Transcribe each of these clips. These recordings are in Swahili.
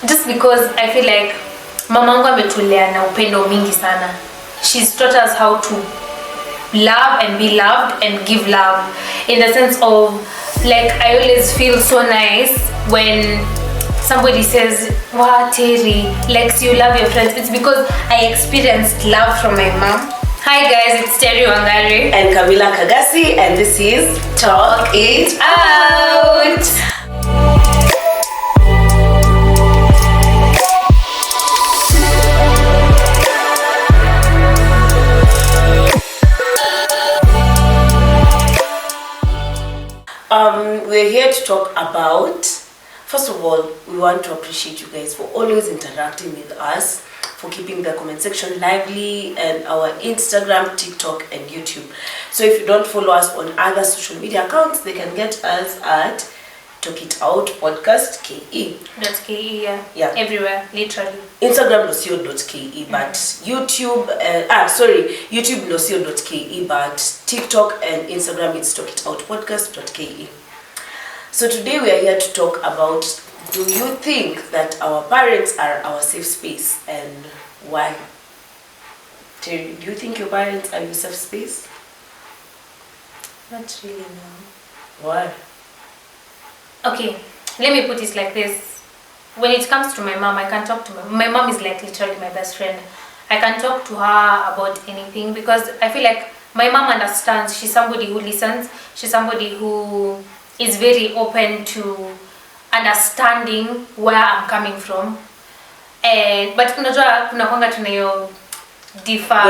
just because I feel like mamangu ametulea na upendo mingi sana. She's taught us how to love and be loved and give love, in the sense of, like, I always feel so nice when somebody says, wow, Terry, like, you love your friends. It's because I experienced love from my mom. Hi guys, it's Terry Wangari and Camila Kagasi, and this is Talk It Out. We're here to talk about, first of all, we want to appreciate you guys for always interacting with us, for keeping the comment section lively, and our Instagram, TikTok, and YouTube. So if you don't follow us on other social media accounts, they can get us at Talk It Out Podcast KE. .ke, yeah. Everywhere, literally. Instagram nosio.ke, but YouTube, YouTube nosio.ke, but TikTok and Instagram it's Talk It Out Podcast.ke. So today we are here to talk about, do you think that our parents are our safe space, and why? Terry, do you think your parents are your safe space? Not really, no. Why? Okay, let me put it like this. When it comes to my mom, I can talk to my mom is like literally my best friend. I can talk to her about anything because I feel like my mom understands. She's somebody who listens. She's somebody who is very open to understanding where I'm coming from. But unajua kuna kwanga tunayo differ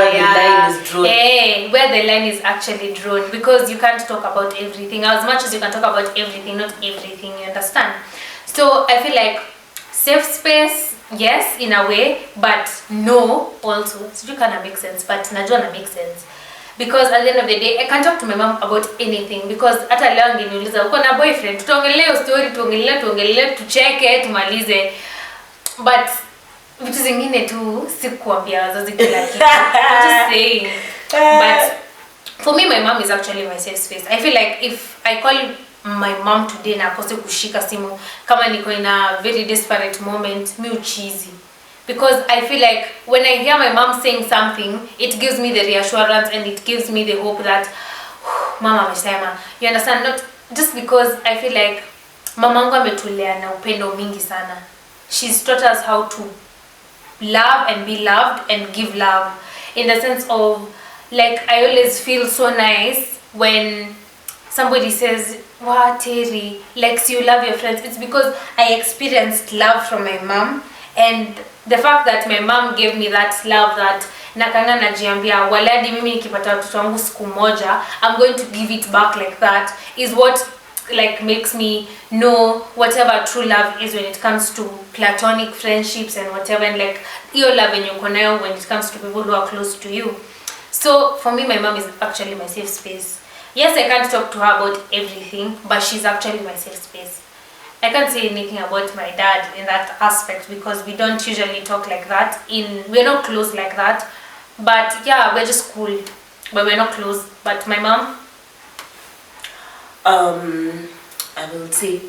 where the line is actually drawn, because you can't talk about everything. As much as you can talk about everything, not everything, you understand? So I feel like safe space, yes, in a way, but no also. So you can't make sense, but najua na make sense. Because at the end of the day, I can talk to my mom about anything, because hata leo angeniuliza uko na boyfriend, tuongelee story, tuongelee tucheke, tumalize. But vitu zingine tu sikuambia wazazi kila kitu. I'm just saying. But for me, my mom is actually my safe space. I feel like if I call my mom today na akose kushika simu kama niko in a very desperate moment, mi uchizi. Because I feel like when I hear my mom saying something, it gives me the reassurance and it gives me the hope that mama amesema. You understand? Not just because I feel like mamangu ametulea na upendo mingi sana. She's taught us how to love and be loved and give love, in the sense of, like, I always feel so nice when somebody says, wow, Terry, like, you love your friends. It's because I experienced love from my mom, and the fact that my mom gave me that love, that nakanga najiambia waladi mimi nikipata watoto wangu siku moja I'm going to give it back like that, is what like makes me know whatever true love is when it comes to platonic friendships and whatever, and like your love and your nayo when it comes to people who are close to you. So for me, my mom is actually my safe space. Yes, I can't talk to her about everything, but she's actually my safe space. I can't say anything about my dad in that aspect because we don't usually talk like that. We're not close like that. But yeah, we're just cool, but we're not close. But my mom, I will say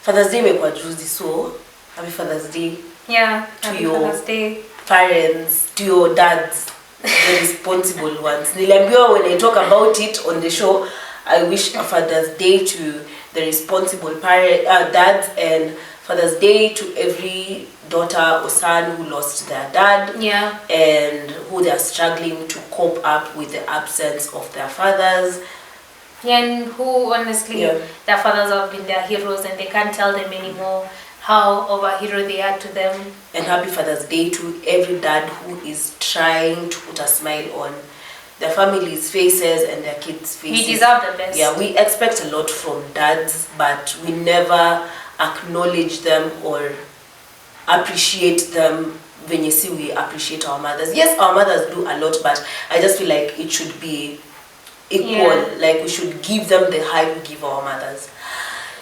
Father's Day imekuwa juzi, so happy Father's Day. Yeah, to happy your Father's Day. Parents, to your dads, the responsible ones. Niliambiwa when I talk about it on the show, I wish a Father's Day to the responsible dads, and Father's Day to every daughter or son who lost their dad, and who they are struggling to cope up with the absence of their fathers. Yeah, and who honestly, their fathers have been their heroes and they can't tell them anymore how of a hero they are to them. And happy Father's Day to every dad who is trying to put a smile on their family's faces and their kids' faces. We deserve the best. Yeah, we expect a lot from dads, but we never acknowledge them or appreciate them when you see we appreciate our mothers. Yes, our mothers do a lot, but I just feel like it should be equal. Like we should give them the hype we give our mothers.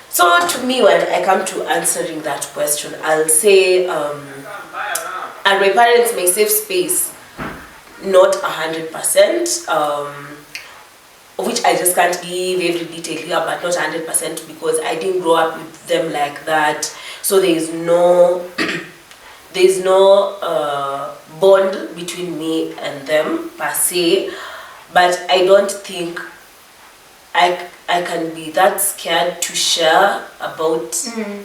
So to me, when I come to answering that question, I'll say, are my parents my safe space? Not 100%, which I just can't give every detail here, but not 100% because I didn't grow up with them like that. So there is no there's no bond between me and them per se, but I don't think I can be that scared to share about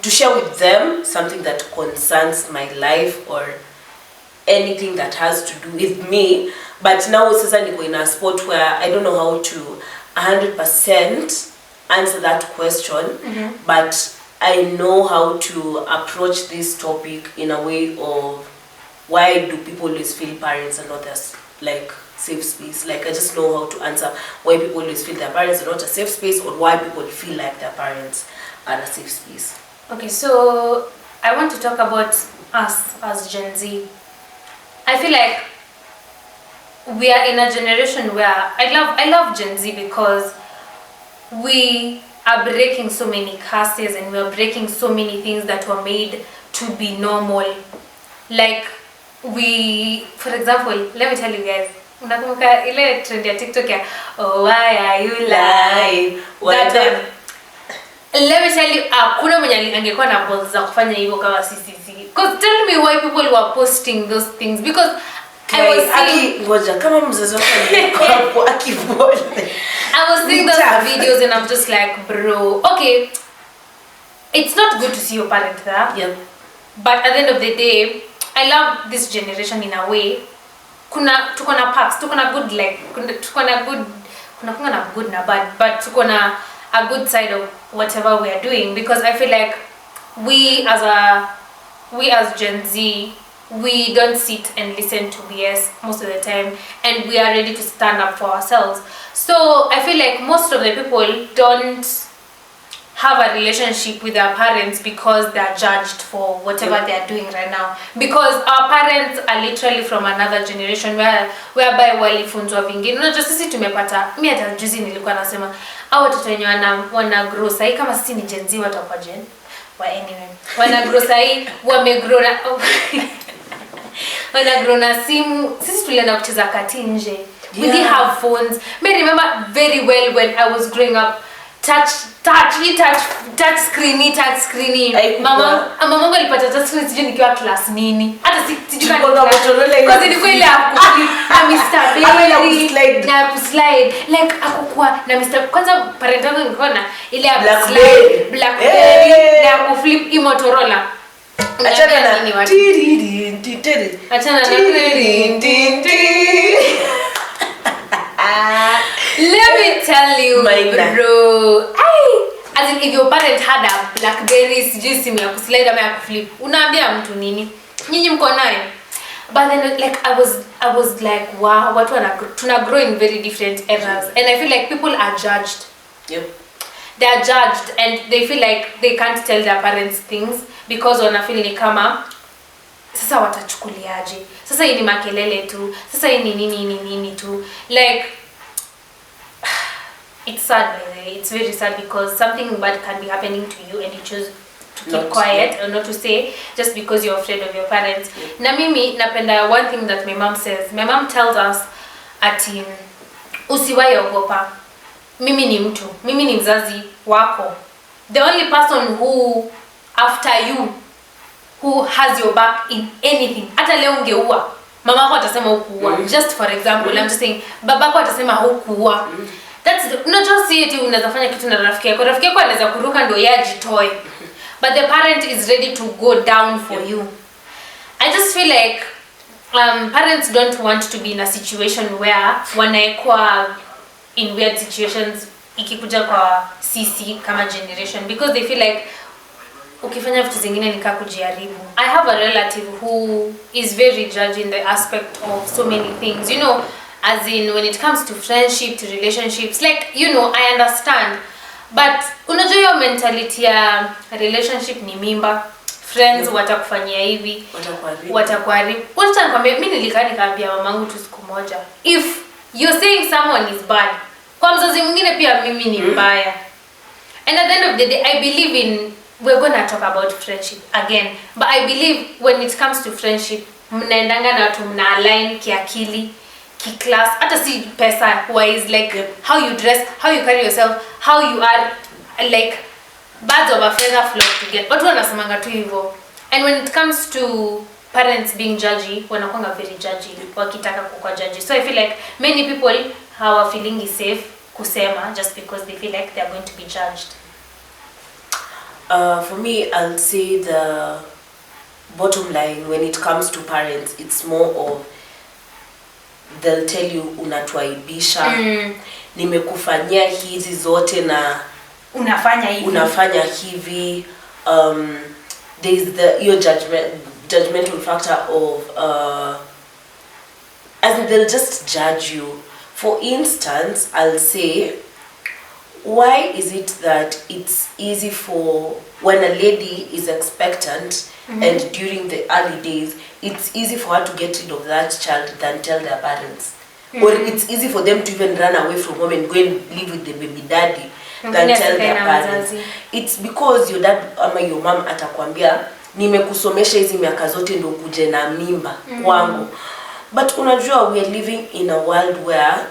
to share with them something that concerns my life or anything that has to do with me. But now sasa niko in a spot where I don't know how to 100% answer that question, but I know how to approach this topic in a way of why do people always feel parents are not as like safe space. Like I just know how to answer why people always feel their parents are not a safe space, or why people feel like their parents are a safe space. Okay, so I want to talk about us as Gen Z. I feel like we are in a generation where I love Gen Z because we are breaking so many curses and we are breaking so many things that were made to be normal. Like we, for example, let me tell you guys, unakumbuka ile trend ya TikTok ya oh why are you lying? Let me tell you, hakuna mwenye angekuwa na balls za kufanya hivyo kama sisi. Because tell me why people were posting those things, because I was seeing ngoja kama mzazi wako akivole. I was seeing those videos and I'm just like, bro, okay, it's not good to see your parent there. Yep. But at the end of the day, I love this generation in a way. Tuko na parts, tuko na good, like tuko na good, kuna na good na bad, but tuko na a good side of whatever we are doing, because I feel like we as Gen Z, we don't sit and listen to BS most of the time, and we are ready to stand up for ourselves. So I feel like most of the people don't have a relationship with their parents because they are judged for whatever they are doing right now, because our parents are literally from another generation whereby walifunzwa vingine. Unajua sisi tumepata, mimi hata juzi nilikuwa nasema hao watoto wenye wana grow sahi kama sisi ni Gen Z watakuwa Gen anyway, wana grow sahi wamegrow na wana grow na simu. Sisi tulienda kucheza kati nje. We didn't have phones. I remember very well when I was growing up, touch screen. Mama alipata touch screen sije nikiwa class nini. Hata sijui kama because ilikuwa ile na Mr. Baby na slide like akukua na Mr. kwanza parent wangu nilikuwa na ile slide Blackberry na kuflip Motorola. Achana na nini watu. Achana na let me tell you, bro. As in, if your parent had a Blackberry, sijui simu ya kuslide ama ya kuflip, unaambia mtu nini? Nyinyi mko nayo. But then like I was like, wow, watu tuna grow in very different eras, and I feel like people are judged. Yep. They are judged and they feel like they can't tell their parents things because wana feel ni kama sasa watachukuliaje. Sasa hii ni makelele tu. Sasa hii ni nini tu. Like it's sad, by the way. It's very sad because something bad can be happening to you and you choose to keep quiet or not to say just because you're afraid of your parents. Na mimi napenda one thing that my mom says. My mom tells us ati usiwahi ogopa. Mimi ni mtu. Mimi ni mzazi wako. The only person who after you who has your back in anything. Hata leo ungeua, mama yako atasema hukuua. Just for example, I'm just saying babako atasema hukuua. That's not just see it unaweza fanya kitu na rafiki yako. Rafiki yako anaweza kuruka ndio yajitoe. But the parent is ready to go down for you. I just feel like parents don't want to be in a situation where wanaekwa in weird situations ikikuja kwa sisi kama generation, because they feel like ukifanya vitu zingine nika kujaribu. I have a relative who is very judged in the aspect of so many things, you know, as in when it comes to friendship, to relationships, like, you know, I understand, but unajua hiyo mentality ya relationship ni mimba, friends watakufanyia hivi, watakuharibu. Wacha nikwambie, mimi nilikaa nikaambia mamangu tu siku moja, if you're saying someone is bad, kwa mzazi mwingine pia mimi ni mbaya. And at the end of the day, I believe in, we're going to talk about friendship again, but I believe when it comes to friendship, mnaendanga na watu mna align kiakili, ki-class, hata si pesa wise, like how you dress, how you carry yourself, how you are, like birds of a feather flock together. Watu wanasemanga tu hivyo. And when it comes to parents being judgy, wanakuanga very judgy wakitaka kukua judgy. So I feel like many people hawa feeling safe kusema just because they feel like they are going to be judged. For me, I'll say the bottom line when it comes to parents, it's more of they'll tell you unatuaibisha, nimekufanyia hizi zote na unafanya hivi. There's your judgmental factor of as in they'll just judge you. For instance, I'll say, why is it that it's easy for when a lady is expectant and during the early days, it's easy for her to get rid of that child than tell their parents? Or it's easy for them to even run away from home and go and live with the baby daddy than tell their parents. It's because your dad ama your mom atakwambia nimekusomesha hizi miaka zote ndio kuje na mimba kwangu. But unajua we are living in a world where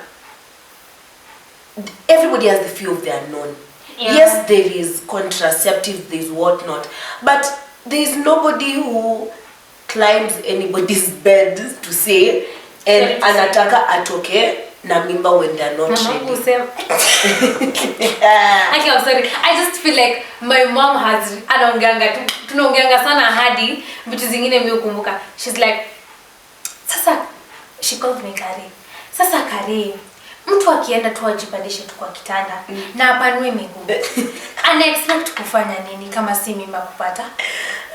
everybody has the fear of the unknown. Yeah. Yes, there is contraceptives, there is whatnot, but there is nobody who climbs anybody's bed to say and anataka atoke na mimba when they are not ready. Okay, I'm sorry. I just feel like my mom has tunaongeanga sana hadi vitu zingine mimi ukumbuka. She's like, sasa she called me Kari. Sasa Kari, mtu akienda tu ajipandishe tu kwa kitanda na apanue miguu. Ana expect kufanya nini kama si mimba kupata?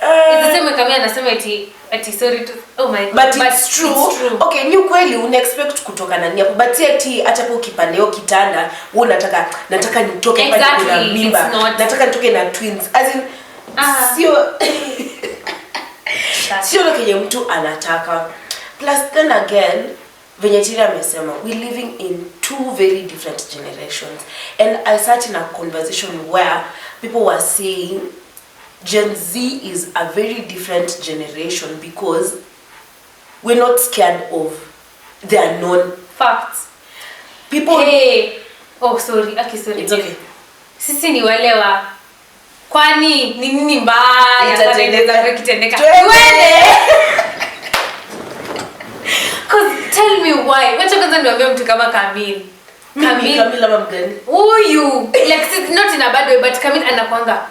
It's the same kama anasema ati sorry to oh my god, but it's true. Okay, ni kweli una expect kutoka na hapo, but ati hata po kipandeo kitanda wewe nataka nitoke pale kuna mimba, nataka nitoke na twins, as in sio kenye mtu anataka. Plus then again, Venyatira amesema we're living in two very different generations, and I sat in a conversation where people were saying Gen Z is a very different generation because we're not scared of the unknown. Facts. People. Hey. Oh, sorry. Okay, sorry. It's okay. Sisi ni wale wa kwani ni nini mbaya itatendeka kitendeka. Cause tell me why. Wacha kwanza niwaambie mtu kama Camille. Camille ama mgani? Huyu. Like not in a bad way, but Camille anakuanga.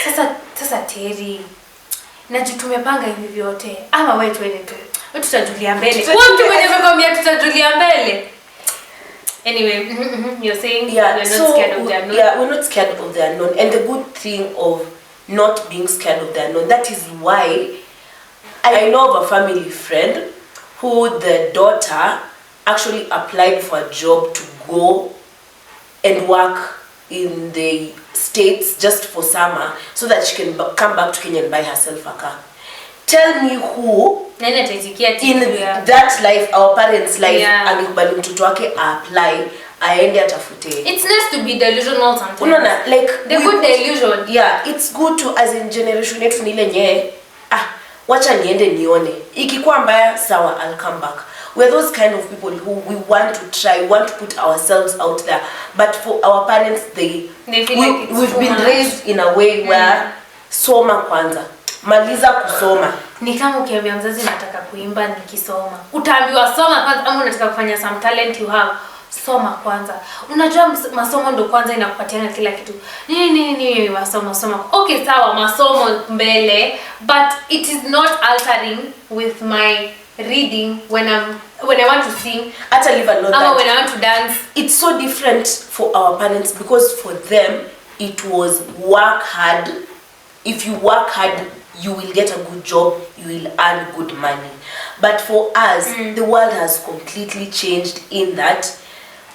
Sasa Terry, na tumepanga hivi vyote ama wewe twende tu. Wewe tutajulia mbele. Mtu mwenye amekwambia tutajulia mbele. Anyway, you're saying you're not scared of the unknown. Yeah, we're not scared of the unknown, and the good thing of not being scared of the unknown, that is why I know of a family friend who the daughter actually applied for a job to go and work in the States just for summer so that she can come back to Kenya and buy herself a car. Tell me who in that life, our parents' life, alikubali mtoto wake apply aende atafute. It's nice to be delusional sometimes. Unaona, like the good delusion. Yeah, it's good to, as in generation yetu nile nye wacha niende nione, ikikuwa mbaya sawa, I'll come back. We're those kind of people who we want to try, want to put ourselves out there, but for our parents they feel like we've been raised in a way where soma kwanza, maliza kusoma. Ni kama ukiambia mzazi nataka kuimba nikisoma, utaambiwa soma kwanza, ama unataka kufanya some talent you have, soma kwanza. Unajua masomo ndo kwanza inakupatia kila kitu. Nini masomo soma. Okay, sawa, masomo mbele, but it is not altering with my reading when I want to sing, when I want to dance. It's so different for our parents because for them it was work hard. If you work hard, you will get a good job, you will earn good money. But for us, the world has completely changed in that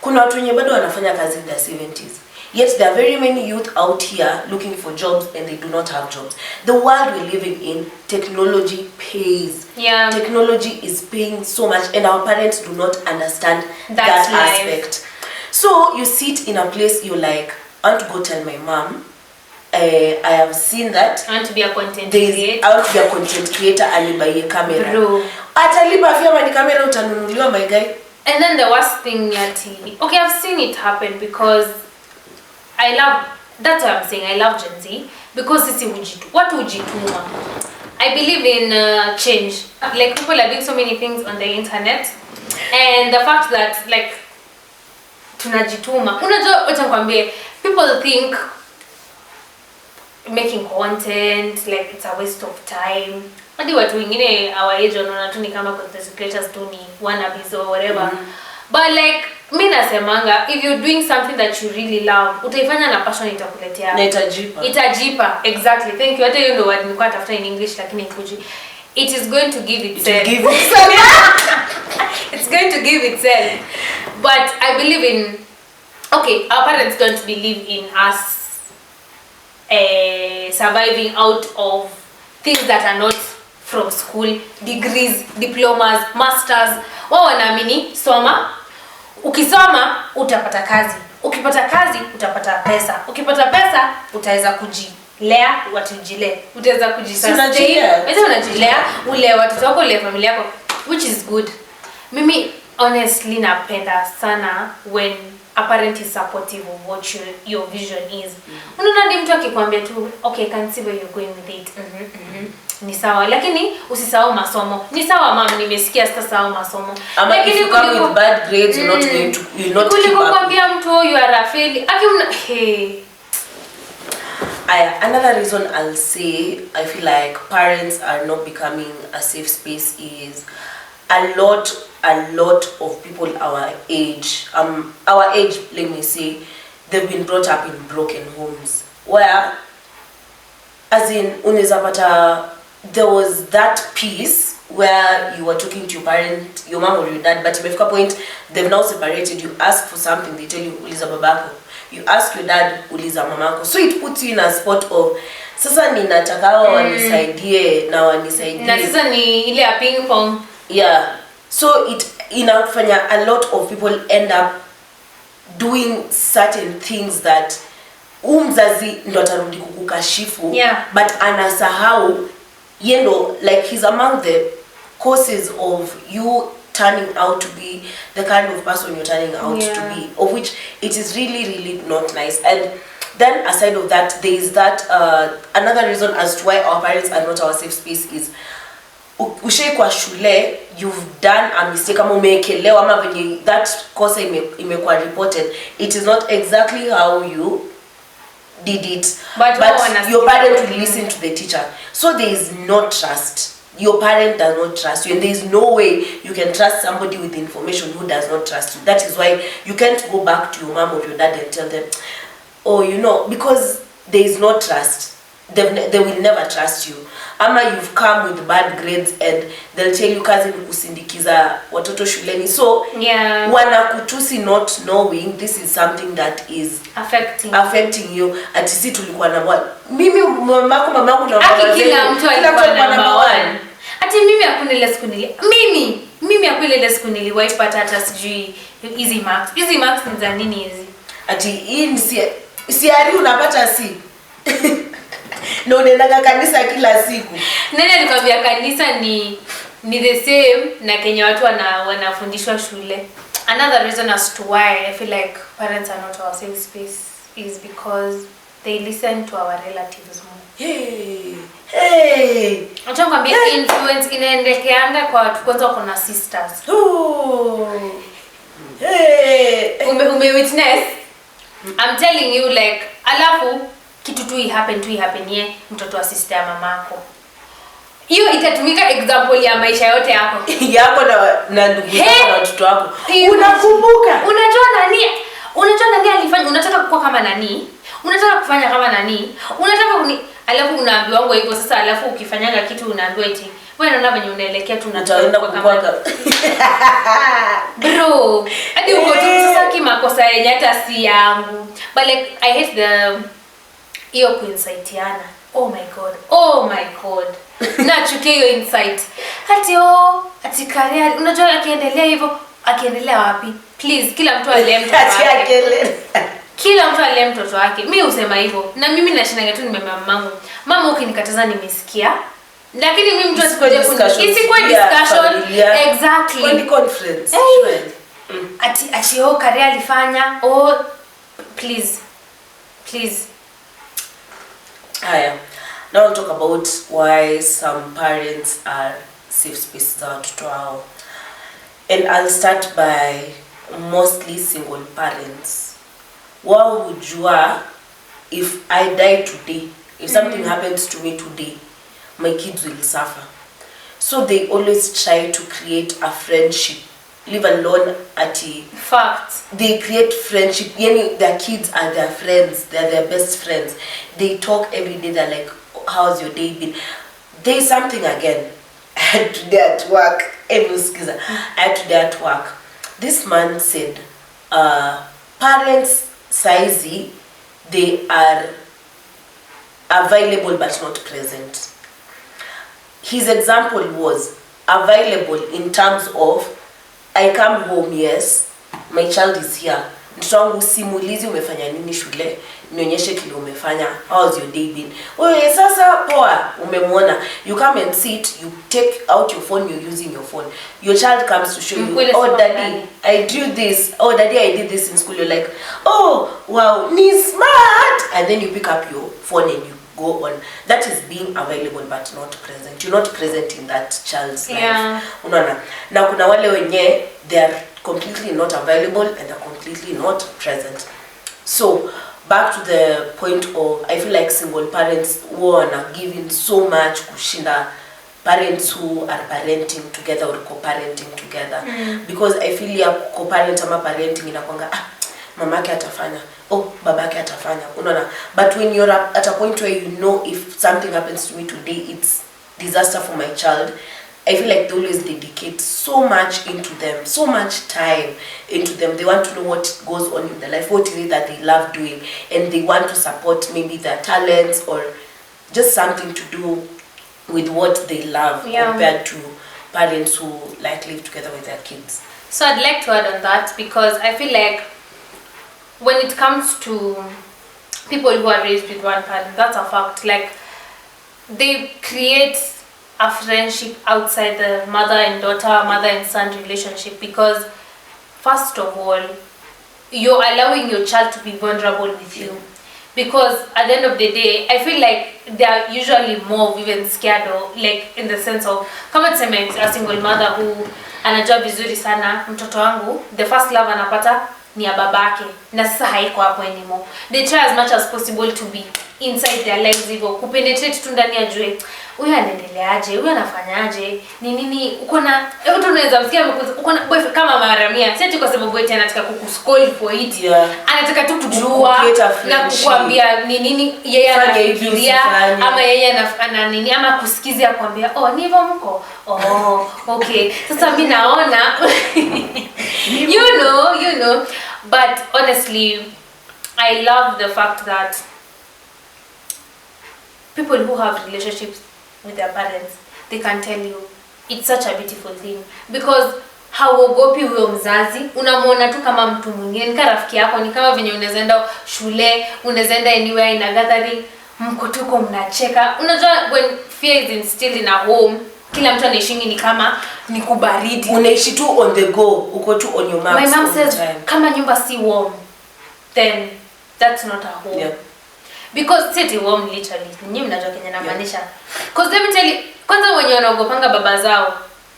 kuna watu wenye bado wanafanya kazi in their 70s. Yet there are very many youth out here looking for jobs and they do not have jobs. The world we're living in, technology pays. Yeah. Technology is paying so much and our parents do not understand that aspect. So you sit in a place, you're like, I want to go tell my mom, I have seen that. I want to be a content creator. I want to be a content creator and buy a camera. Bro. Atalipa fia ni camera utanunuliwa my guy. And then the worst thing yati. Okay, I've seen it happen because that's what I'm saying. I love Gen Z because sisi watu ujituma. I believe in change. Like people are doing so many things on the internet, and the fact that like tunajituma. Unajua wacha nikwambie, people think making content like it's a waste of time. Hadi watu wengine our age wanaona tu ni kama content creators tu ni wannabes or whatever. But like mimi nasemanga, if you're doing something that you really love, utaifanya na passion, itakuletea na itajipa. Itajipa, exactly. Thank you. Hata hiyo ndio word nilikuwa tafuta in English lakini ikuji. It is going to give itself. It's going to give itself. But I believe in, okay, our parents don't believe in us surviving out of things that are not from school, degrees, diplomas, masters. Wao wanaamini soma, ukisoma utapata kazi, ukipata kazi utapata pesa, ukipata pesa utaweza kujilea, watujile, utaweza kujisustain, wewe unajilea, ule watoto wako, ule familia yako, which is good. Mimi honestly napenda sana when a parent is supportive of what your vision is. Unaona ni mtu akikwambia tu, okay, I can see where you're going with it. Ni sawa, lakini usisahau masomo. Ni sawa mama, nimesikia sasa masomo. Lakini if you come with bad grades, you're not going to, you're not keep up. Kukwambia mtu you are a fail. Akimna hey. Another reason I'll say I feel like parents are not becoming a safe space is a lot of people our age, let me say, they've been brought up in broken homes where, as in unizapata, there was that piece where you were talking to your parent, your mom or your dad, but imefika point they've now separated. You ask for something, they tell you uliza babako. You ask your dad, uliza mamako. So it puts you in a spot of sasa ninataka wanisaidie na wanisaidie. Na sasa ni ile ya ping pong. Yeah. So it inafanya a lot of people end up doing certain things that mzazi ndo atarudi kukukashifu. Yeah. But anasahau, you know, like he's among the causes of you turning out to be the kind of person you're turning out to be, of which it is really not nice. And then aside of that, there is that another reason as to why our parents are not our safe space is ushai kwa shule, you've done a mistake ama umeekelewa ama venye that kosa imekuwa reported, it is not exactly how you did it, but your parent will listen to the teacher. So there is no trust. Your parent does not trust you, and there is no way you can trust somebody with information who does not trust you. That is why you can't go back to your mom or your dad and tell them, oh, you know, because there is no trust. They will never trust you. Ama you've come with bad grades and they'll tell you kazi ni kusindikiza watoto shuleni. So wanakutusi not knowing this is something that is affecting you. Ati si tulikuwa na mimi mamako na mama kila mtu alikuwa number 1. Ati mimi hakuna ile siku mimi hakuna ile siku niliwahi pata hata sijui easy marks. Easy marks ni za nini hizi? Ati hii ni si ari unapata si. Na unaenda kanisa kila siku. Nani alikwambia kanisa ni the same na Kenya watu wanafundishwa shule? Another reason as to why I feel like parents are not our safe space is because they listen to our relatives more. Hey. Acha nikwambie influence inaendekeanga kwa watu kwanza kuna sisters. Ume witness? I'm telling you like alafu kitu tu happen ye mtoto wa sister ya mamako. Hiyo itatumika example ya maisha yote yako. Yako na ndugu zako na watoto wako. Unakumbuka? Unajua nani alifanya, unataka kuwa kama nani? Unataka kufanya kama nani? Unataka alafu unaambiwa ngo hivyo sasa alafu ukifanyanga kitu unaambiwa eti wewe unaona venye unaelekea tu unataka kama bro. Hadi uko tu sasa kimakosa yenye hata si yangu. But like I hate hiyo kuinsightiana. Oh my god. Nachukia hiyo insight. Ati career unajua akiendelea hivyo, akiendelea wapi? Please kila mtu alee mtoto wake. Kila mtu alee mtoto wake. Mimi usema hivyo. Na mimi nashinanga tu nimemwambia mamangu. Mama ukinikataza nimesikia. Lakini mimi mtu asikoje isikuwe discussion. Exactly. Kwa conference. Ati career alifanya. Please. Haya. Now I'll talk about why some parents are safe spaces za watoto wao. And I'll start by mostly single parents. Wao hujua if I die today, if something happens to me today, my kids will suffer. So they always try to create a friendship, leave alone ati. Fact. They create friendship. Yani their kids are their friends. They're their best friends. They talk every day. They're like, how's your day been? There's something again. I had today at work. I had today at work. This man said, parents saizi, they are available but not present. His example was available in terms of, I come home, yes, my child is here. Mtoto wangu simulizi umefanya nini shule, nionyeshe kile umefanya, how's your day been? Oye, sasa poa, umemwona. You come and sit, you take out your phone, you're using your phone. Your child comes to show you, oh daddy, I drew this. Oh daddy, I did this in school. You're like, oh wow, ni smart. And then you pick up your phone and you go on. That is being available but not present. You're not present in that child's life. Unaona. Na kuna wale wenye they are completely not available and are completely not present. So back to the point of, I feel like single parents who are giving so much kushinda parents who are parenting together or co-parenting together. Because I feel ya co-parent ama parenting inakwanga mamake atafanya, oh babake atafanya, unaona. But when you're at a point where you know if something happens to me today, it's disaster for my child, I feel like they always dedicate so much into them, so much time into them. They want to know what goes on in their life, what is it that they love doing, and they want to support maybe their talents or just something to do with what they love compared to parents who like live together with their kids. So I'd like to add on that, because I feel like when it comes to people who are raised with one parent, that's a fact. Like, they create a friendship outside the mother and daughter, mother and son relationship, because first of all, you're allowing your child to be vulnerable with you. Because at the end of the day, I feel like they are usually more even scared, or like in the sense of, kama tuseme a single mother who anajua vizuri sana mtoto wangu, the first love anapata ni ya babake na sasa haiko hapo anymore. They try as much as possible to be inside their lives, hivyo kupenetrate tu ndani, ajue huyu anaendeleaje, huyu anafanyaje, ni nini, uko na hebu tunaweza msikia uko na boyfriend kama Maramia, si ati kwa sababu eti anataka kukuscall for it, anataka tu kujua na kukwambia ni nini yeye anafikiria, ama yeye ana nini, ama kusikizia kwambia oh ni hivyo mko, oh okay, sasa mimi naona you know. But honestly, I love the fact that people who have relationships with their parents, they can tell you it's such a beautiful thing, because hauogopi huyo mzazi, unamuona tu kama mtu mwingine, ni kama rafiki yako, ni kama venye unaenda shule, unaenda anywhere in a gathering, mko tuko mnacheka. Unajua when fear is instilled in a home, kila mtu anaishingi ni kama ni kubaridi, unaishi tu on the go, uko tu on your marks. My mom says kama nyumba si warm, then that's not a home. Because city warm literally, nyinyi mnajua Kenya namaanisha. Because let me tell you, kwanza wenye wanaogopanga baba zao,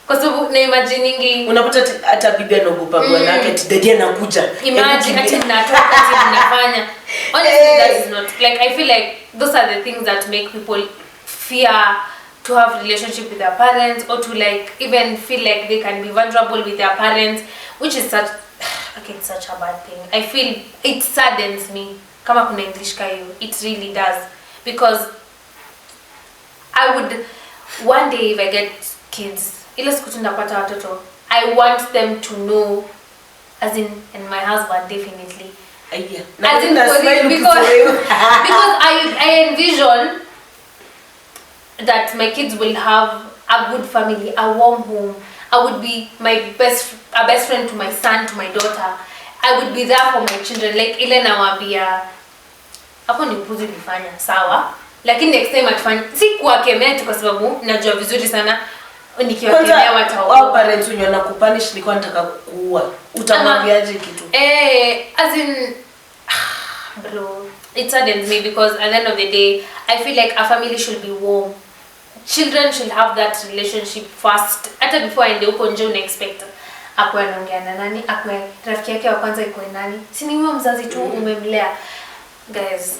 kwa sababu na imaginingi unapata hata bibi anaogopa bwana yake ati daddy anakuja. Imagine ati mnatoka ati mnafanya. Honestly, that is not, like, I feel like those are the things that make people fear to have relationship with their parents, or to like even feel like they can be vulnerable with their parents, which is such such a bad thing. I feel it saddens me. Kama kuna English kayo, it really does, because I would one day, if I get kids, ile siku tunapata watoto, I want them to know, as in, and my husband definitely, as in, because I envision that my kids will have a good family, a warm home. I would be a best friend to my son, to my daughter. I would be there for my children. Like ile nawaambia, hapo ni upuzi nifanya, sawa? Lakini next time atafanya, si kuwakemea tu kwa sababu najua vizuri sana nikiwakemea wataogopa. Wao parents wenye wanakupunish nilikuwa nataka kukuua. Utamwambiaje kitu? As in Bro, it saddens me because at the end of the day, I feel like a family should be warm. Children should have that relationship first. Hata before aende huko nje una expect akwe anaongea na nani, akwe rafiki yake wa kwanza iko nani. Si ni wewe mzazi tu umemlea. Guys,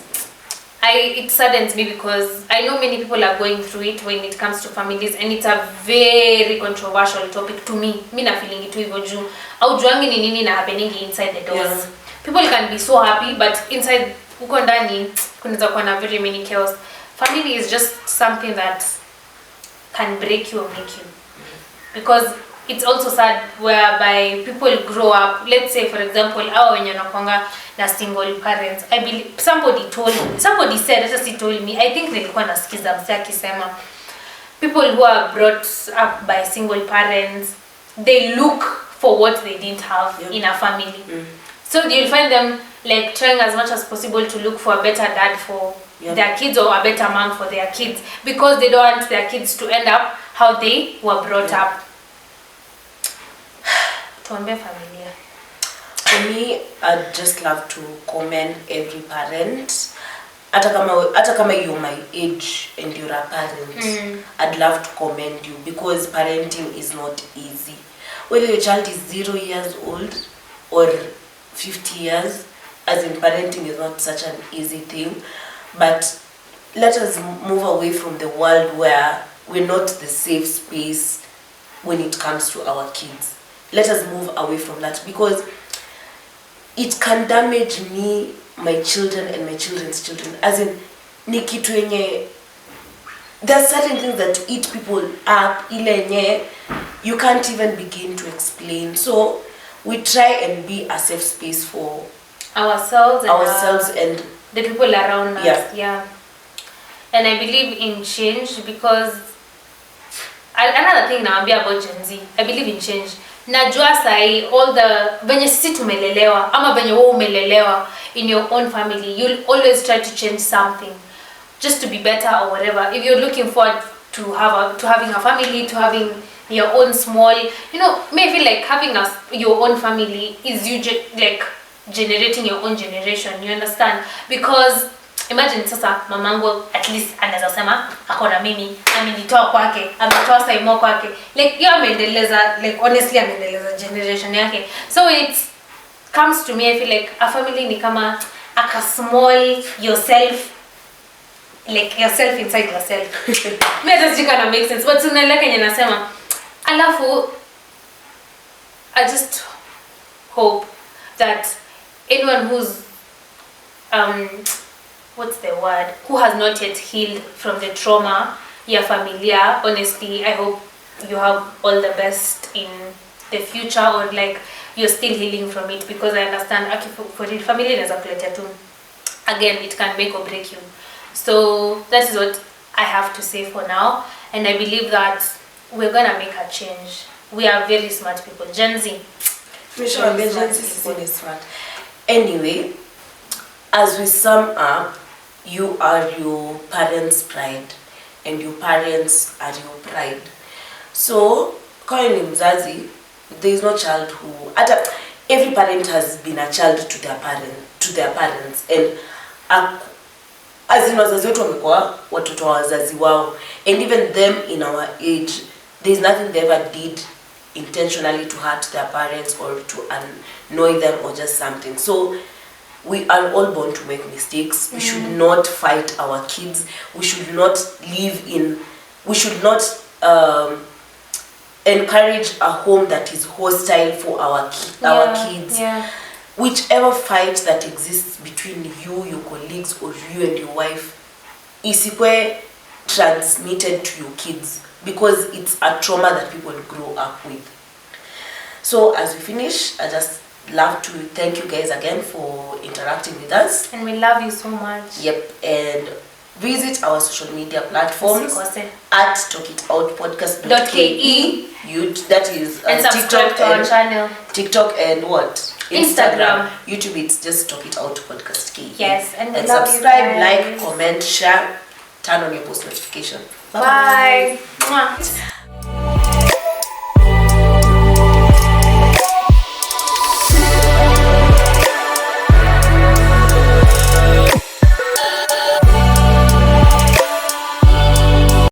it saddens me because I know many people are going through it when it comes to families, and it's a very controversial topic to me. Mimi na feeling itu hivyo juu au juangi ni nini na happening inside the doors. Yeah. People can be so happy, but inside huko ndani kunaweza kuwa na very many chaos. Family is just something that can break you or make you, because it's also sad whereby people grow up. Let's say for example, our when you're na single parents, I believe somebody said, just he told me, I think nilikuwa nasikiza msee akisema people who are brought up by single parents, they look for what they didn't have in a family. So you'll find them like trying as much as possible to look for a better dad for their kids or a better mom for their kids, because they don't want their kids to end up how they were brought up. Tuombe familia. For me, I'd just love to commend every parent. Hata kama you're my age and you're a parent, I'd love to commend you, because parenting is not easy. Whether your child is 0 years old or 50 years, as in parenting is not such an easy thing. But let us move away from the world where we're not the safe space when it comes to our kids. Let us move away from that, because it can damage me, my children, and my children's children. As in, ni kitu yenye, there are certain things that eat people up, ile yenye you can't even begin to explain. So we try and be a safe space for ourselves and the people around us. Yeah. And I believe in change, because another thing naambia about Gen Z, I believe in change. Najua sahi all the venye sisi tumelelewa ama venye wewe umelelewa in your own family, you'll always try to change something just to be better or whatever. If you're looking forward to having a family, to having your own small, maybe like having your own family is like generating your own generation, you understand? Because imagine sasa mamangu at least anaweza sema akona mimi, amenitoa kwake, ametoa Saimo kwake, like yeye ameendeleza, like honestly ameendeleza generation yake. So it comes to me, I feel like a family ni kama a small yourself, like yourself inside yourself. Me just gonna make sense, but tunaelewa kenye nasema. Alafu I just hope that anyone who's who has not yet healed from the trauma ya familia, honestly I hope you have all the best in the future, or like you're still healing from it, because I understand for the family inaweza kuletea tu, again it can make or break you. So that is what I have to say for now, and I believe that we're gonna make a change. We are very smart people. Gen Z. We sure Gen Z is very smart. Anyway, as we sum up, you are your parents' pride, and your parents are your pride. So, kama ni mzazi, there is no child who, every parent has been a child to their parents, and as in wazazi wetu wamekuwa watoto wa wazazi wao, and even them in our age, there is nothing they ever did intentionally to hurt their parents or to annoy them or just something. So we are all born to make mistakes. We should not fight our kids. We should not encourage a home that is hostile for our kids. Yeah. Whichever fight that exists between you, your colleagues, or you and your wife, isikwe transmitted to your kids, because it's a trauma that people grow up with. So as we finish, I just love to thank you guys again for interacting with us. And we love you so much. Yep, and visit our social media platforms at talkitoutpodcast.ke. That is and subscribe to our channel. TikTok and what? Instagram. YouTube, it's just Talk It Out Podcast KE. Yes, and subscribe, like, comment, share, turn on your post notification. Bye. Bye.